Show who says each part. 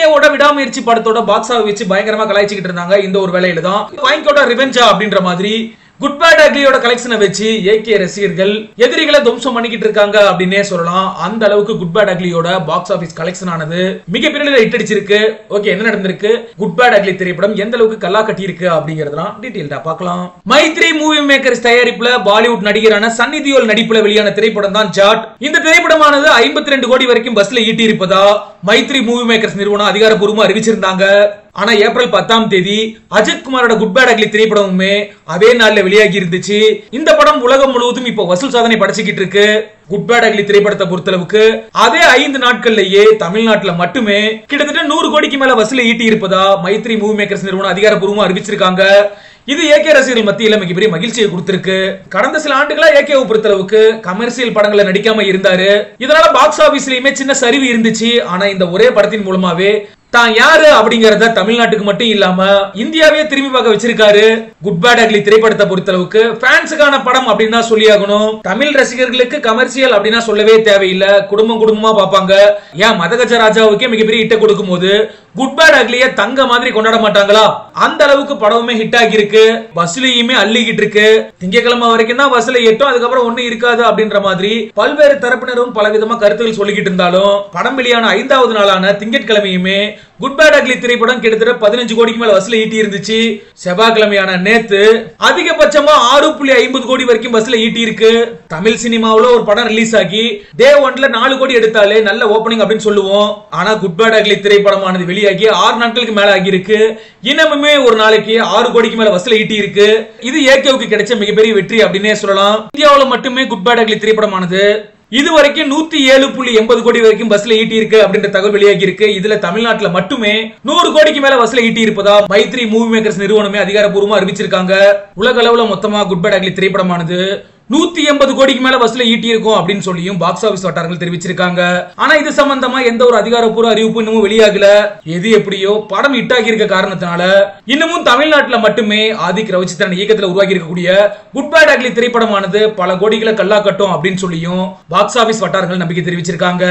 Speaker 1: ஏகேவோட விடாமுயற்சி படத்தோட box office வச்சு பயங்கரமா கலாய்ச்சிக்கிட்டு இருந்தாங்க. இந்த ஒரு வேலையில தான் பாயிங்கோட ரிவெஞ்சா அப்படின்ற மாதிரி குட் பேட் அக்லியோட கலெக்ஷனை வச்சு ஏகே ரசிகர்கள் எதிரிகளை துவம்சம் பண்ணிக்கிட்டு இருக்காங்க அப்படின்னே சொல்லலாம். அந்த அளவுக்கு குட் பேட் அக்லியோட பாக்ஸ் ஆபீஸ் கலெக்ஷன் ஆனது மிகப்பெரிய ஹிட் அடிச்சிருக்கு. ஓகே, என்ன நடந்திருக்கு, குட் பேட் அக்லி திரைப்படம் எந்த அளவுக்கு கல்லா கட்டி இருக்கு அப்படிங்கறதெல்லாம் டீடைல்டா பார்க்கலாம். மைத்ரி மூவி மேக்கர்ஸ் தயாரிப்புல பாலிவுட் நடிகரான சன்னி தியோல் நடிப்புல வெளியான திரைப்படம் தான் ஜாட். இந்த திரைப்படமானது 52 கோடி வரைக்கும் பஸ்ல ஈட்டி இருப்பதா மைத்ரி மூவி மேக்கர்ஸ் நிறுவனம் அதிகாரப்பூர்வமா அறிவிச்சிருந்தாங்க. ஆனா ஏப்ரல் 10ஆம் தேதி அஜித் குமாரோட குட் பேட் அக்லி திரைப்படமுமே அதே நாள்ல வெளியாகி இருந்துச்சு. இந்த படம் உலகம் முழுவதும் இப்போ வசூல் சாதனை படைச்சுக்கிட்டு இருக்கு. குட் பேட் அக்லி திரைப்படத்தை பொறுத்தளவுக்கு அதே 5 நாட்கள்லயே தமிழ்நாட்டுல மட்டுமே கிட்டத்தட்ட 100 கோடிக்கு மேல வசூல் ஈட்டி இருப்பதா மைத்ரி மூவி மேக்கர்ஸ் நிறுவனம் அதிகாரப்பூர்வமா அறிவிச்சிருக்காங்க. இது ஏகே ரசிகர்கள் மத்தியில மிகப்பெரிய மகிழ்ச்சியை கொடுத்திருக்கு. கடந்த சில ஆண்டுகளா ஏகேவை பொறுத்தளவுக்கு கமர்ஷியல் படங்களை நடிக்காம இருந்தாரு. இதனால பாக்ஸ் ஆபீஸ்லயுமே சின்ன சரிவு இருந்துச்சு. ஆனா இந்த ஒரே படத்தின் மூலமாவே தான் யாரு அப்படிங்கறத தமிழ்நாட்டுக்கு மட்டும் இல்லாம இந்தியாவே திரும்பி பார்க்க வச்சிருக்காரு. குட் பேட் அக்லி திரைப்படத்தை பொறுத்தளவுக்கு ஃபேன்ஸுக்கான படம் அப்படின்னு தான் சொல்லி ஆகணும். தமிழ் ரசிகர்களுக்கு கமர்ஷியல் அப்படின்னா சொல்லவே தேவையில்லை. குடும்பமா பார்ப்பாங்க. ஏன் மதகஜ ராஜாவுக்கே மிகப்பெரிய ஹிட்ட கொடுக்கும் போது குட் பேட் அக்லிய தங்க மாதிரி கொண்டாட மாட்டாங்களா? அந்த அளவுக்கு படமுமே ஹிட் ஆகி இருக்கு. வசூலியுமே அள்ளிக்கிட்டு இருக்கு. திங்கக்கிழமை வரைக்கும் தான் வசூலை எட்டும், அதுக்கப்புறம் ஒண்ணு இருக்காது அப்படின்ற மாதிரி பல்வேறு தரப்பினரும் பல விதமா கருத்துக்கள் சொல்லிக்கிட்டு இருந்தாலும் படம் வெளியான 5வது நாளான திங்கட்கிழமையுமே குட் பேட் அக்லி திரைப்படம் கிட்டத்தட்ட 15 கோடிக்கு மேல வசூல் ஈட்டி இருந்துச்சு. செவ்வாய்க்கிழமையான நேத்து அதிகபட்சமா 6.50 கோடி வரைக்கும் வசூல் ஈட்டி இருக்கு. தமிழ் சினிமாவுல ஒரு படம் ரிலீஸ் ஆகி டே 1ல 4 கோடி எடுத்தாலே நல்ல ஓபனிங் அப்படின்னு சொல்லுவோம். ஆனா குட் பேட் அக்லி திரைப்படமானது வெளியாகி 6 நாட்களுக்கு மேல ஆகி இருக்கு. இன்னமுமே ஒரு நாளைக்கு 6 கோடிக்கு மேல வசூல் ஈட்டி இருக்கு. இது ஏகேவுக்கு கிடைச்ச மிகப்பெரிய வெற்றி அப்படின்னே சொல்லலாம். இந்தியாவுல மட்டுமே குட் பேட் அக்லி திரைப்படமானது இதுவரைக்கும் 107.80 கோடி வரைக்கும் பஸ்ல ஈட்டி இருக்கு அப்படின்ற தகவல் வெளியாகி இருக்கு. இதுல தமிழ்நாட்டுல மட்டுமே 100 கோடிக்கு மேல பஸ்ல ஈட்டி இருப்பதா மைத்ரி மூவி மேக்கர்ஸ் நிறுவனமே அதிகாரப்பூர்வமா அறிவிச்சிருக்காங்க. உலக அளவுல மொத்தமா குட் பேட் அக்லி திரைப்படமானது 180 கோடிக்கு மேல வசூல ஈட்டி இருக்கும் அப்படின்னு சொல்லியும் பாக்ஸ் ஆபீஸ் வட்டாரங்கள் தெரிவிச்சிருக்காங்க. ஆனா இது சம்பந்தமா எந்த ஒரு அதிகாரப்பூர்வ அறிவிப்பு இன்னமும் வெளியாகல. எது எப்படியோ படம் ஹிட் ஆகி இருக்க காரணத்தினால இன்னமும் தமிழ்நாட்டுல மட்டுமே ஆதிக் ரவிச்சந்திரன் இயக்கத்துல உருவாகி இருக்கக்கூடிய குட் பேட் அக்லி திரைப்படமானது பல கோடிகளை கல்லா கட்டும் அப்படின்னு சொல்லியும் பாக்ஸ் ஆபீஸ் வட்டாரங்கள் நம்பிக்கை தெரிவிச்சிருக்காங்க.